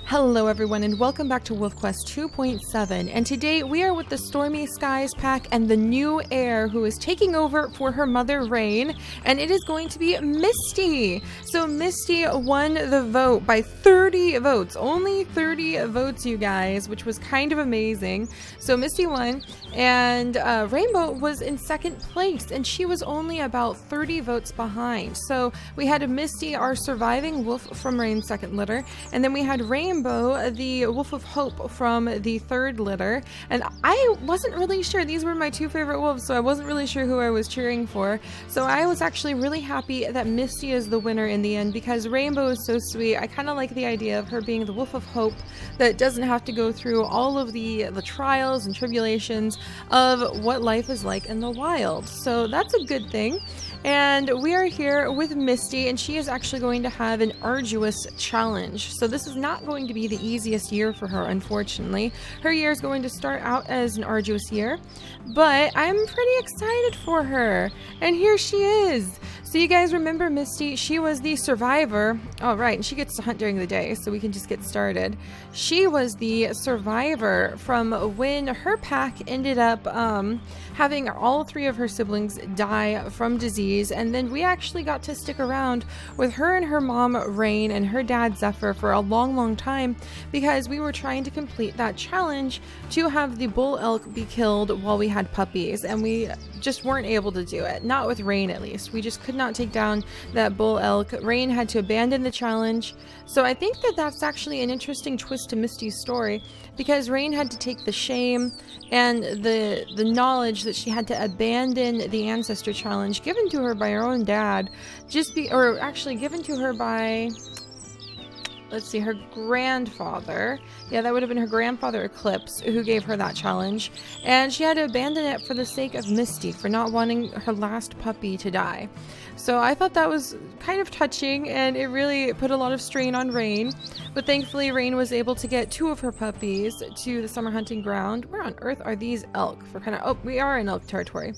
Hello everyone and welcome back to WolfQuest 2.7, and today we are with the Stormy Skies pack and the new heir who is taking over for her mother Rain, and it is going to be Misty. So Misty won the vote by 30 votes, only 30 votes you guys, which was kind of amazing. So Misty won, and Rainbow was in second place, and she was only about 30 votes behind. So we had Misty, our surviving wolf from Rain's second litter, and then we had Rainbow, the Wolf of Hope from the third litter, and I wasn't really sure. These were my two favorite wolves, so I wasn't really sure who I was cheering for. So I was actually really happy that Misty is the winner in the end, because Rainbow is so sweet. I kind of like the idea of her being the Wolf of Hope that doesn't have to go through all of the trials and tribulations of what life is like in the wild. So that's a good thing. And we are here with Misty, and she is actually going to have an arduous challenge. So this is not going to be the easiest year for her, unfortunately. Her year is going to start out as an arduous year, but I'm pretty excited for her. And here she is. So you guys remember Misty? She was the survivor. Oh, right, and she gets to hunt during the day, so we can just get started. She was the survivor from when her pack ended up having all three of her siblings die from disease, and then we actually got to stick around with her and her mom Rain and her dad Zephyr for a long time, because we were trying to complete that challenge to have the bull elk be killed while we had puppies, and we just weren't able to do it. Not with Rain, at least. We just could not take down that bull elk. Rain had to abandon the challenge. So I think that that's actually an interesting twist to Misty's story, because Rain had to take the shame and the knowledge that she had to abandon the ancestor challenge given to her by her own dad, or actually given to her by, let's see, her grandfather. Yeah, that would have been her grandfather Eclipse who gave her that challenge, and she had to abandon it for the sake of Misty, for not wanting her last puppy to die. So I thought that was kind of touching, and it really put a lot of strain on Rain, but thankfully Rain was able to get two of her puppies to the summer hunting ground. Where on earth are these elk? We are in elk territory.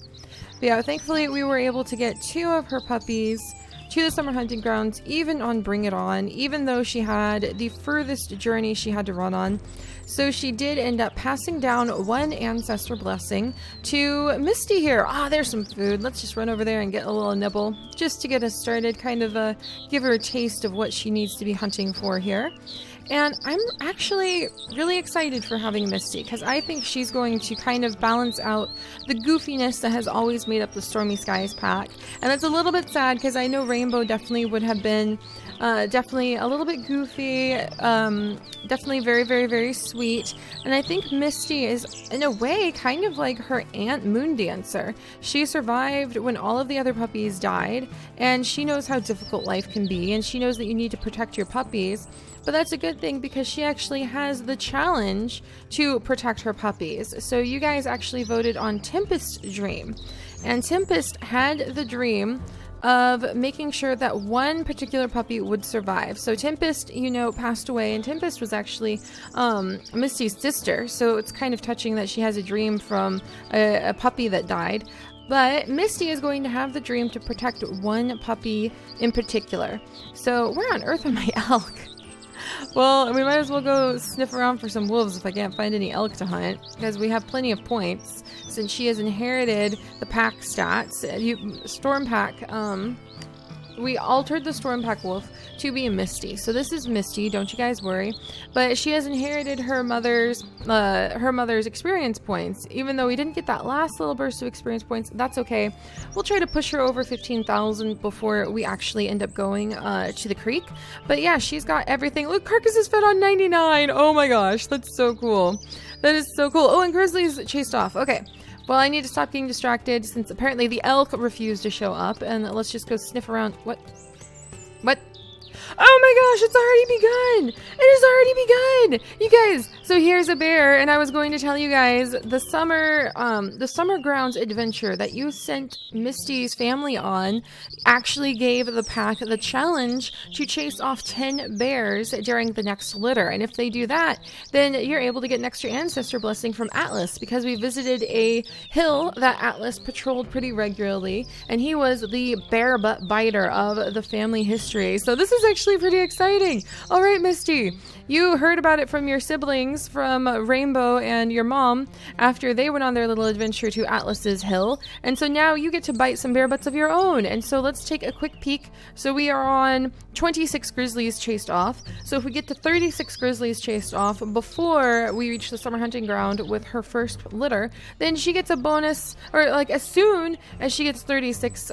But yeah, thankfully we were able to get two of her puppies to the summer hunting grounds, even on Bring It On, even though she had the furthest journey she had to run on. So she did end up passing down one ancestor blessing to Misty here. There's some food. Let's just run over there and get a little nibble, just to get us started, kind of give her a taste of what she needs to be hunting for here. And I'm actually really excited for having Misty, because I think she's going to kind of balance out the goofiness that has always made up the Stormy Skies pack. And it's a little bit sad, because I know Rainbow definitely would have been definitely a little bit goofy, definitely very sweet. And I think Misty is, in a way, kind of like her aunt Moon Dancer. She survived when all of the other puppies died, and she knows how difficult life can be, and she knows that you need to protect your puppies. But that's a good thing, because she actually has the challenge to protect her puppies. So you guys actually voted on Tempest's dream, and Tempest had the dream of making sure that one particular puppy would survive. So Tempest, passed away, and Tempest was actually Misty's sister, so it's kind of touching that she has a dream from a puppy that died. But Misty is going to have the dream to protect one puppy in particular. So where on earth are my elk? Well, we might as well go sniff around for some wolves if I can't find any elk to hunt, because we have plenty of points since she has inherited the pack stats. Storm pack, we altered the Storm pack wolf to be a Misty. So this is Misty, don't you guys worry. But she has inherited her mother's experience points. Even though we didn't get that last little burst of experience points, that's okay. We'll try to push her over 15,000 before we actually end up going to the creek. But yeah, she's got everything. Look, Carcass is fed on 99. Oh my gosh, that's so cool. That is so cool. Oh, and Grizzly's chased off. Okay. Well, I need to stop getting distracted, since apparently the elk refused to show up, and let's just go sniff around. What? Oh my gosh, it's already begun! It has already begun! You guys, so here's a bear, and I was going to tell you guys the summer grounds adventure that you sent Misty's family on actually gave the pack the challenge to chase off 10 bears during the next litter. And if they do that, then you're able to get an extra ancestor blessing from Atlas, because we visited a hill that Atlas patrolled pretty regularly, and he was the bear butt biter of the family history. So this is actually pretty exciting. All right, Misty, You heard about it from your siblings, from Rainbow and your mom, after they went on their little adventure to Atlas's Hill. And so now you get to bite some bear butts of your own. And so let's take a quick peek. So we are on 26 grizzlies chased off. So if we get to 36 grizzlies chased off before we reach the summer hunting ground with her first litter, then she gets a bonus, or like as soon as she gets 36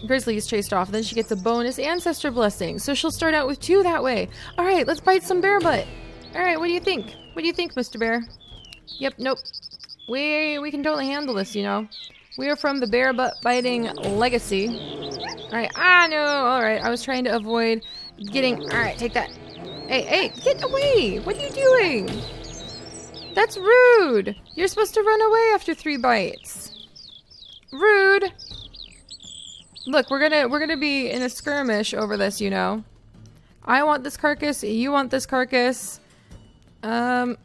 grizzlies chased off, then she gets a bonus ancestor blessing. So she'll start out with 2 that way. All right, let's bite some bear butt. All right, what do you think? What do you think, Mr. Bear? Yep, nope. We can totally handle this, you know. We are from the bear butt biting legacy. All right, no. All right, I was trying to avoid getting. All right, take that. Hey, get away! What are you doing? That's rude. You're supposed to run away after 3 bites. Rude. Look, we're gonna be in a skirmish over this, you know. I want this carcass. You want this carcass. Dang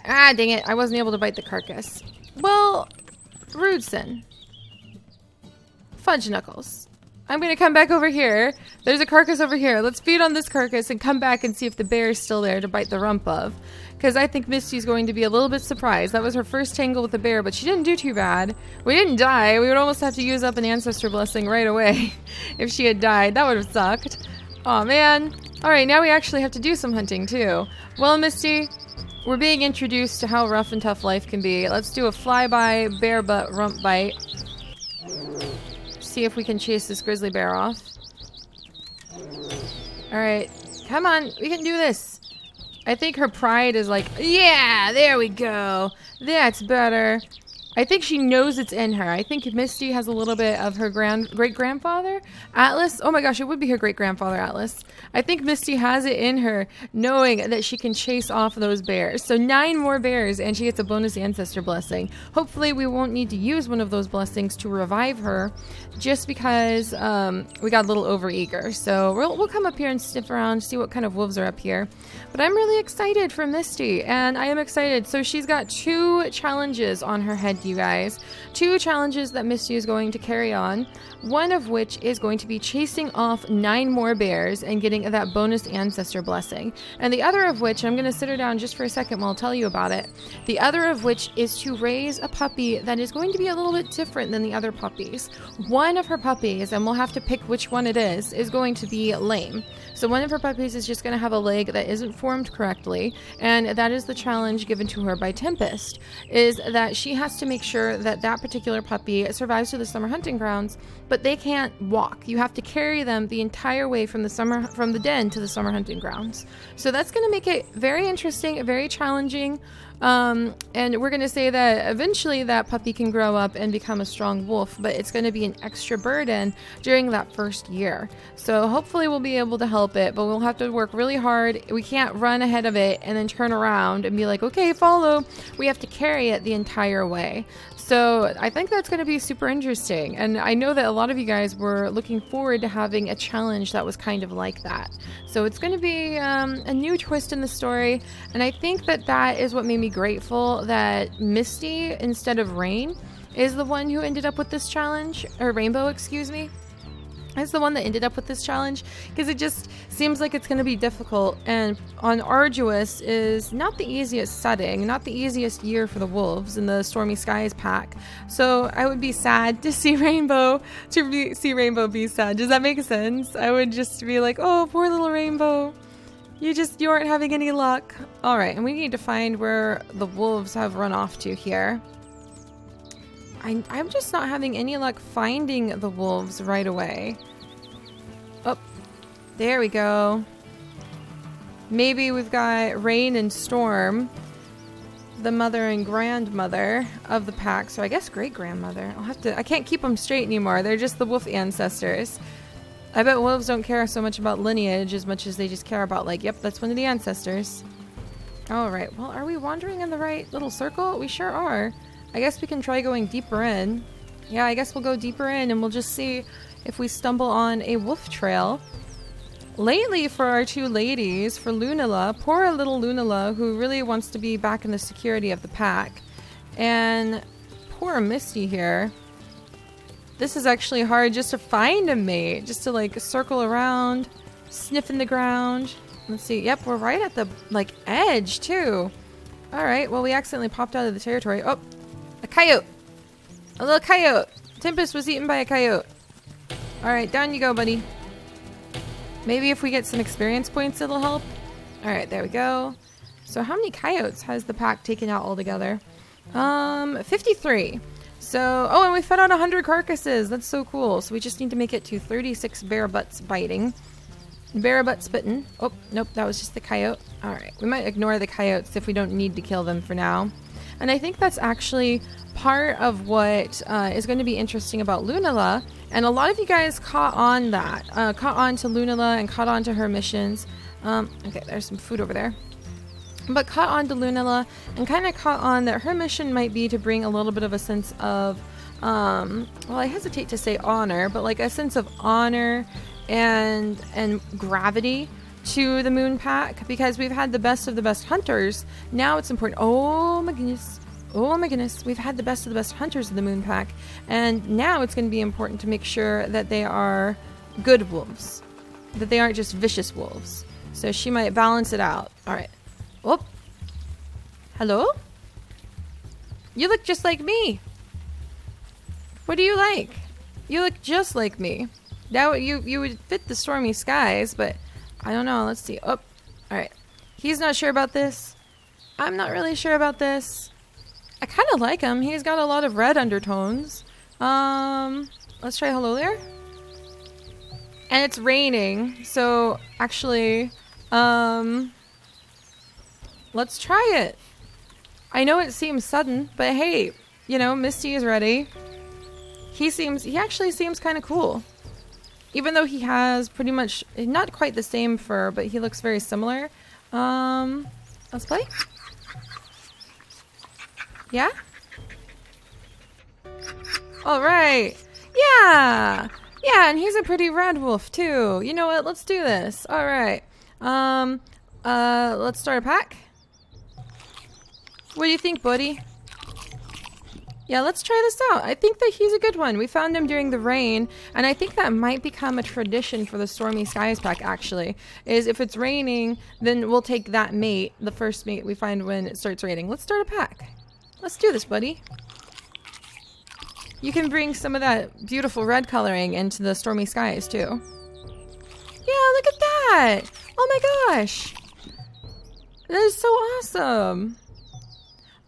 it! I wasn't able to bite the carcass. Well, Rudeson. Fudge knuckles. I'm gonna come back over here. There's a carcass over here. Let's feed on this carcass and come back and see if the bear is still there to bite the rump of. Because I think Misty's going to be a little bit surprised. That was her first tangle with the bear, but she didn't do too bad. We didn't die. We would almost have to use up an ancestor blessing right away if she had died. That would have sucked. Aw, man. Alright, now we actually have to do some hunting, too. Well, Misty, we're being introduced to how rough and tough life can be. Let's do a flyby bear butt rump bite. See if we can chase this grizzly bear off. Alright, come on, we can do this. I think her pride is like, yeah, there we go. That's better. I think she knows it's in her. I think Misty has a little bit of her great-grandfather, Atlas. Oh my gosh, it would be her great-grandfather, Atlas. I think Misty has it in her, knowing that she can chase off those bears. So 9 more bears, and she gets a bonus ancestor blessing. Hopefully, we won't need to use one of those blessings to revive her, just because we got a little overeager. So we'll come up here and sniff around, see what kind of wolves are up here. But I'm really excited for Misty, and I am excited. So she's got 2 challenges on her head, you guys. 2 challenges that Misty is going to carry on. One of which is going to be chasing off 9 more bears and getting that bonus ancestor blessing. And the other of which, I'm going to sit her down just for a second while I'll tell you about it. The other of which is to raise a puppy that is going to be a little bit different than the other puppies. One of her puppies, and we'll have to pick which one it is going to be lame. So one of her puppies is just going to have a leg that isn't formed correctly, and that is the challenge given to her by Tempest, is that she has to make sure that that particular puppy survives to the summer hunting grounds, but they can't walk. You have to carry them the entire way from the den to the summer hunting grounds. So that's going to make it very interesting, very challenging. And we're going to say that eventually that puppy can grow up and become a strong wolf, but it's going to be an extra burden during that first year. So hopefully we'll be able to help it, but we'll have to work really hard. We can't run ahead of it and then turn around and be like, okay, follow. We have to carry it the entire way. So I think that's going to be super interesting. And I know that a lot of you guys were looking forward to having a challenge that was kind of like that. So it's going to be a new twist in the story. And I think that that is what made me grateful that Misty, instead of Rain, is the one who ended up with this challenge. Or Rainbow, excuse me. Is the one that ended up with this challenge, because it just seems like it's going to be difficult, and on Arduous is not the easiest setting, not the easiest year for the wolves in the Stormy Skies pack. So I would be sad to see Rainbow be sad. Does that make sense? I would just be like, oh, poor little Rainbow. You aren't having any luck. All right, and we need to find where the wolves have run off to here. I'm just not having any luck finding the wolves right away. Oh, there we go. Maybe we've got Rain and Storm, the mother and grandmother of the pack. So I guess great-grandmother. I can't keep them straight anymore. They're just the wolf ancestors. I bet wolves don't care so much about lineage as much as they just care about, like, yep, that's one of the ancestors. All right, well, are we wandering in the right little circle? We sure are. I guess we can try going deeper in. Yeah, I guess we'll go deeper in and we'll just see if we stumble on a wolf trail. Lately, for our 2 ladies, for Lunala, poor little Lunala, who really wants to be back in the security of the pack, and poor Misty here. This is actually hard just to find a mate, just to like circle around, sniffing the ground. Let's see. Yep, we're right at the, like, edge, too. All right. Well, we accidentally popped out of the territory. Oh, a coyote. A little coyote. Tempest was eaten by a coyote. All right, down you go, buddy. Maybe if we get some experience points, it'll help. All right, there we go. So how many coyotes has the pack taken out altogether? 53. So, oh, and we fed out 100 carcasses. That's so cool. So we just need to make it to 36 bear butts biting. Bear butt spitting. Oh, nope, that was just the coyote. All right, we might ignore the coyotes if we don't need to kill them for now. And I think that's actually part of what is going to be interesting about Lunala. And a lot of you guys caught on that. Caught on to Lunala and caught on to her missions. Okay, there's some food over there. But caught on to Lunala and kind of caught on that her mission might be to bring a little bit of a sense of, well, I hesitate to say honor, but like a sense of honor and gravity to the moon pack, because we've had the best of the best hunters. Now it's important. Oh my goodness. Oh my goodness. We've had the best of the best hunters of the moon pack. And now it's going to be important to make sure that they are good wolves. That they aren't just vicious wolves. So she might balance it out. All right. Oh. Hello? You look just like me. What do you like? You look just like me. Now you would fit the stormy skies, but I don't know. Let's see. Oh. All right. He's not sure about this. I'm not really sure about this. I kind of like him. He's got a lot of red undertones. Let's try hello there. And it's raining, so actually, let's try it. I know it seems sudden, but hey, you know, Misty is ready. He actually seems kind of cool. Even though he has pretty much, not quite the same fur, but he looks very similar. Let's play. Yeah? All right. Yeah. Yeah, and he's a pretty red wolf too. You know what? Let's do this. All right. Let's start a pack. What do you think, buddy? Yeah, let's try this out. I think that he's a good one. We found him during the rain, and I think that might become a tradition for the Stormy Skies pack, actually. Is if it's raining, then we'll take that mate, the first mate we find when it starts raining. Let's start a pack. Let's do this, buddy. You can bring some of that beautiful red coloring into the Stormy Skies, too. Yeah, look at that! Oh my gosh! That is so awesome!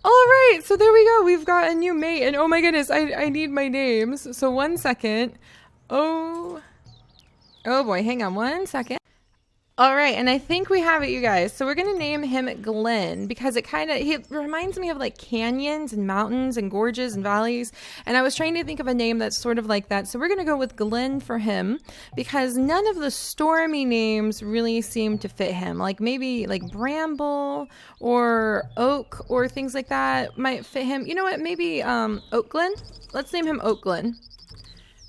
Alright, so there we go. We've got a new mate, and oh my goodness, I need my names. So 1 second. Oh boy, hang on 1 second. Alright, and I think we have it, you guys. So we're gonna name him Glenn, because he reminds me of like canyons and mountains and gorges and valleys, and I was trying to think of a name that's sort of like that. So we're gonna go with Glenn for him, because none of the stormy names really seem to fit him. Like maybe like Bramble or Oak or things like that might fit him. You know what, maybe Oak Glen? Let's name him Oak Glen.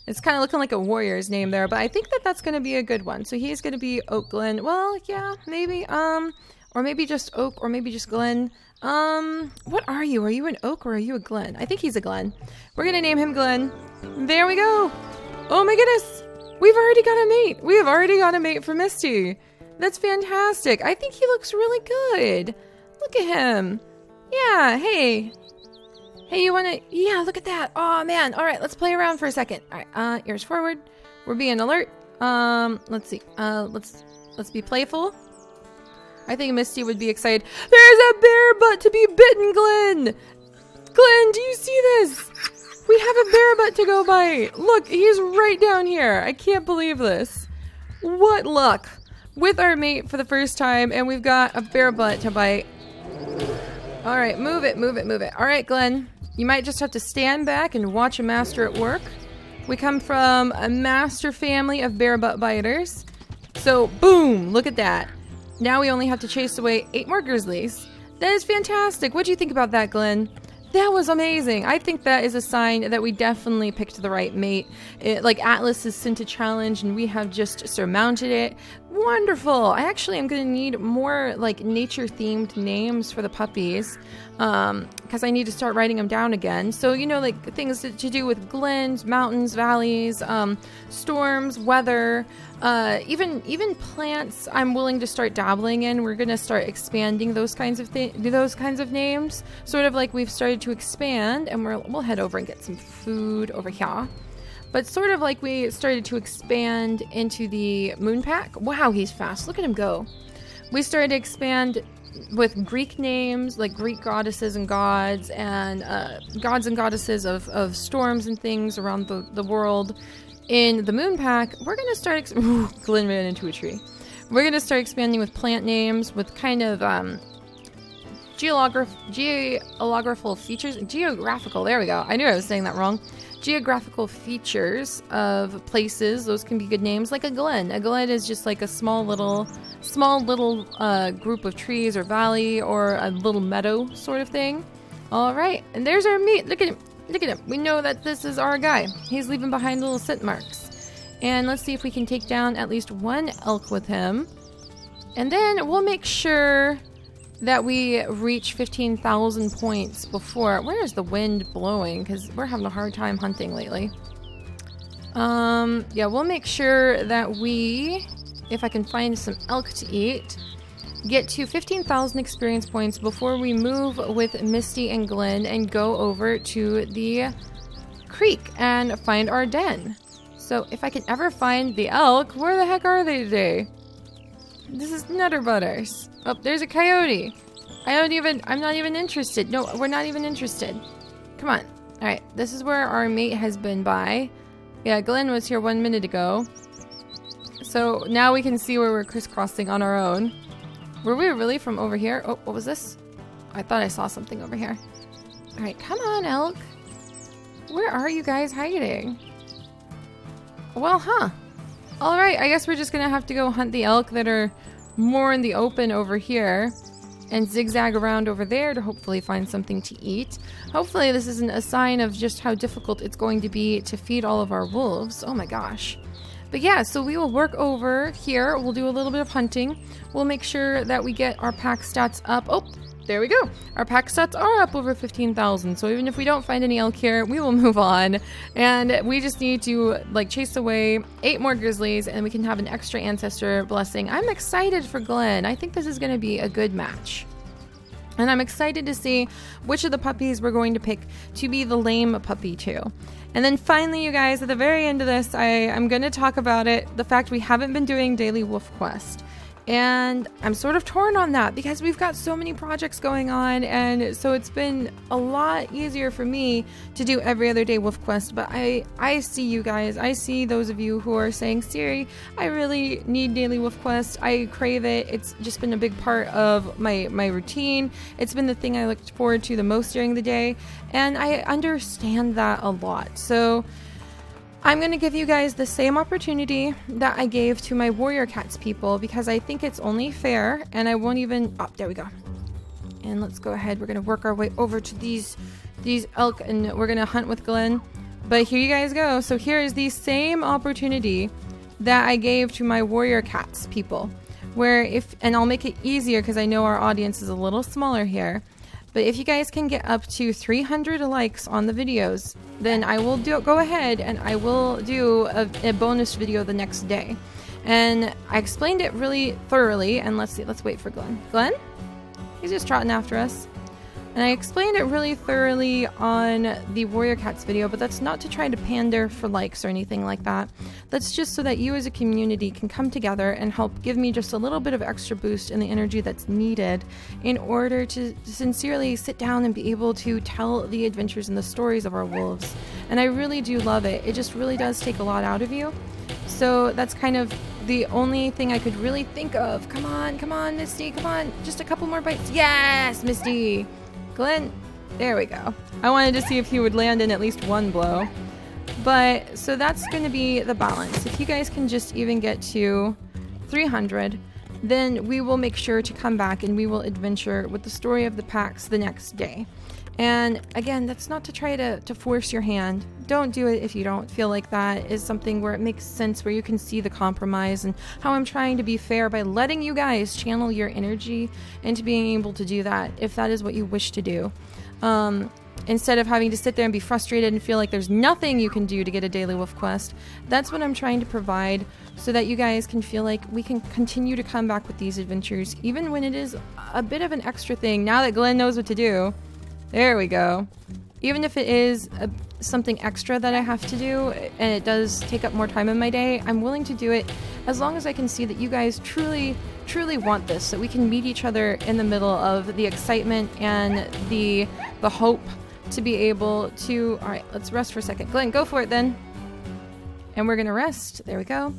It's kind of looking like a warrior's name there, but I think that that's going to be a good one. So he's going to be Oak Glen. Well, yeah, maybe, or maybe just Oak, or maybe just Glen. What are you? Are you an Oak or are you a Glen? I think he's a Glen. We're going to name him Glen. There we go. Oh my goodness. We've already got a mate. We have already got a mate for Misty. That's fantastic. I think he looks really good. Look at him. Yeah, hey. Hey, you wanna... Yeah, look at that. Oh, man. All right, let's play around for a second. All right, ears forward. We're being alert. Let's see. Let's be playful. I think Misty would be excited. There's a bear butt to be bitten, Glenn! Glenn, do you see this? We have a bear butt to go bite. Look, he's right down here. I can't believe this. What luck. With our mate for the first time, and we've got a bear butt to bite. All right, move it, move it, move it. All right, Glenn. You might just have to stand back and watch a master at work. We come from a master family of bear butt biters. So, boom, look at that. Now we only have to chase away 8 more grizzlies. That is fantastic. What do you think about that, Glenn? That was amazing. I think that is a sign that we definitely picked the right mate. Like Atlas has sent a challenge and we have just surmounted it. Wonderful. I actually am going to need more like nature themed names for the puppies, because I need to start writing them down again. So, you know, like things to do with glens, mountains, valleys, storms, weather, even plants I'm willing to start dabbling in. We're going to start expanding those kinds of names, sort of like we've started to expand, and we'll head over and get some food over here. But sort of like we started to expand into the moon pack. Wow, he's fast. Look at him go. We started to expand with Greek names, like Greek goddesses and gods, and gods and goddesses of storms and things around the world. In the moon pack, we're going to start... Glenn ran into a tree. We're going to start expanding with plant names, with kind of geographical features. Geographical, there we go. I knew I was saying that wrong. Geographical features of places. Those can be good names, like a glen. A glen is just like a small little group of trees or valley or a little meadow sort of thing. All right, and there's our meat. Look at him. Look at him. We know that this is our guy. He's leaving behind little scent marks. And let's see if we can take down at least one elk with him. And then we'll make sure that we reach 15,000 points before. Where is the wind blowing? Because we're having a hard time hunting lately. Yeah, we'll make sure that we, if I can find some elk to eat, get to 15,000 experience points before we move with Misty and Glenn and go over to the creek and find our den. So if I can ever find the elk, where the heck are they today? This is Nutter Butters. Oh, there's a coyote. I'm not even interested. No, we're not even interested. Come on. All right, this is where our mate has been by. Yeah, Glenn was here 1 minute ago. So now we can see where we're crisscrossing on our own. Were we really from over here? Oh, what was this? I thought I saw something over here. All right, come on, elk. Where are you guys hiding? Well, huh. All right, I guess we're just gonna have to go hunt the elk that are more in the open over here and zigzag around over there to hopefully find something to eat. Hopefully this isn't a sign of just how difficult it's going to be to feed all of our wolves. Oh my gosh. But yeah, so we will work over here. We'll do a little bit of hunting. We'll make sure that we get our pack stats up. Oh, there we go. Our pack stats are up over 15,000. So even if we don't find any elk here, we will move on. And we just need to like chase away 8 more grizzlies and we can have an extra ancestor blessing. I'm excited for Glenn. I think this is going to be a good match. And I'm excited to see which of the puppies we're going to pick to be the lame puppy too. And then finally, you guys, at the very end of this, I'm going to talk about it, the fact we haven't been doing Daily Wolf Quest. And I'm sort of torn on that because we've got so many projects going on, and so it's been a lot easier for me to do every other day Wolf Quest. But I see you guys. I see those of you who are saying, Seri, I really need Daily Wolf Quest. I crave it. It's just been a big part of my routine. It's been the thing I looked forward to the most during the day, and I understand that a lot. So I'm going to give you guys the same opportunity that I gave to my Warrior Cats people because I think it's only fair, and I won't even... Oh, there we go. And let's go ahead. We're going to work our way over to these elk, and we're going to hunt with Glenn. But here you guys go. So here is the same opportunity that I gave to my Warrior Cats people, where and I'll make it easier because I know our audience is a little smaller here. But if you guys can get up to 300 likes on the videos, then I will go ahead and I will do a bonus video the next day. And I explained it really thoroughly. And let's wait for Glenn. Glenn? He's just trotting after us. And I explained it really thoroughly on the Warrior Cats video, but that's not to try to pander for likes or anything like that. That's just so that you as a community can come together and help give me just a little bit of extra boost in the energy that's needed in order to sincerely sit down and be able to tell the adventures and the stories of our wolves. And I really do love it. It just really does take a lot out of you. So that's kind of the only thing I could really think of. Come on, Misty, come on. Just a couple more bites. Yes, Misty. Glenn, there we go. I wanted to see if he would land in at least one blow. But, so that's going to be the balance. If you guys can just even get to 300, then we will make sure to come back and we will adventure with the story of the packs the next day. And again, that's not to try to force your hand. Don't do it if you don't feel like that is something where it makes sense, where you can see the compromise and how I'm trying to be fair by letting you guys channel your energy into being able to do that if that is what you wish to do. Instead of having to sit there and be frustrated and feel like there's nothing you can do to get a daily wolf quest. That's what I'm trying to provide so that you guys can feel like we can continue to come back with these adventures, even when it is a bit of an extra thing. Now that Glenn knows what to do, there we go. Even if it is something extra that I have to do and it does take up more time in my day, I'm willing to do it as long as I can see that you guys truly want this, that we can meet each other in the middle of the excitement and the hope to be able to... All right, let's rest for a second. Glenn, go for it then. And we're gonna rest. There we go.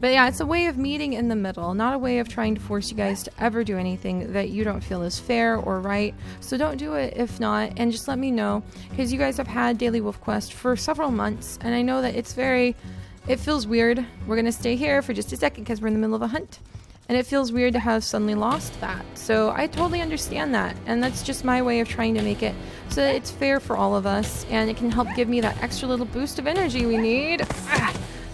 But yeah, it's a way of meeting in the middle, not a way of trying to force you guys to ever do anything that you don't feel is fair or right. So don't do it if not, and just let me know, because you guys have had Daily Wolf Quest for several months, and I know that it feels weird. We're gonna stay here for just a second because we're in the middle of a hunt. And it feels weird to have suddenly lost that. So I totally understand that. And that's just my way of trying to make it so that it's fair for all of us. And it can help give me that extra little boost of energy we need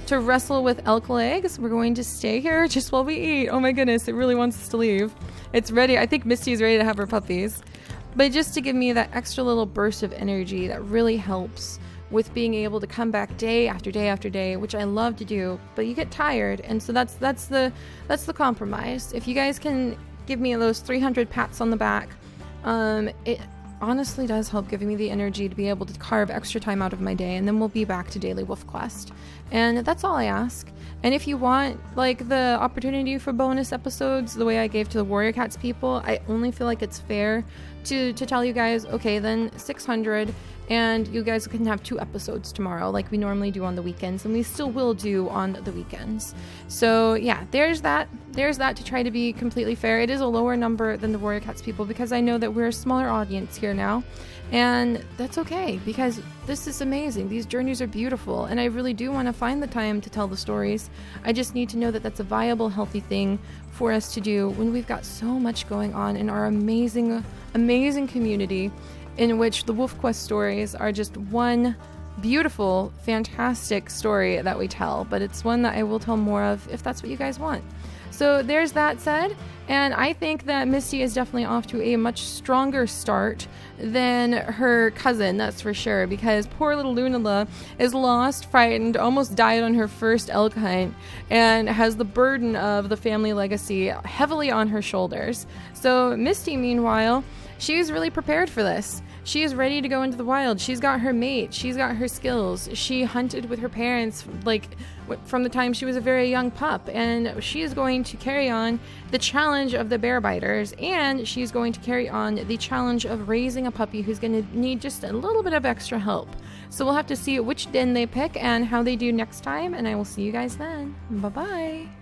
to wrestle with elk legs. We're going to stay here just while we eat. Oh my goodness, it really wants us to leave. It's ready. I think Misty's ready to have her puppies. But just to give me that extra little burst of energy that really helps with being able to come back day after day after day, which I love to do, but you get tired, and so that's the compromise. If you guys can give me those 300 pats on the back, it honestly does help giving me the energy to be able to carve extra time out of my day, and then we'll be back to Daily Wolf Quest. And that's all I ask. And if you want like the opportunity for bonus episodes the way I gave to the Warrior Cats people, I only feel like it's fair to tell you guys, okay, then 600, and you guys can have 2 episodes tomorrow like we normally do on the weekends, and we still will do on the weekends. So yeah, there's that to try to be completely fair. It is a lower number than the Warrior Cats people because I know that we're a smaller audience here now, and that's okay because this is amazing. These journeys are beautiful, and I really do want to find the time to tell the stories. I just need to know that that's a viable, healthy thing for us to do when we've got so much going on in our amazing community, in which the Wolf Quest stories are just one beautiful, fantastic story that we tell, but it's one that I will tell more of if that's what you guys want. So there's that said, and I think that Misty is definitely off to a much stronger start than her cousin, that's for sure, because poor little Lunala is lost, frightened, almost died on her first elk hunt, and has the burden of the family legacy heavily on her shoulders. So Misty, meanwhile, she's really prepared for this. She is ready to go into the wild. She's got her mate. She's got her skills. She hunted with her parents like from the time she was a very young pup, and she is going to carry on the challenge of the bear biters, and she's going to carry on the challenge of raising a puppy who's going to need just a little bit of extra help. So we'll have to see which den they pick and how they do next time, and I will see you guys then. Bye-bye.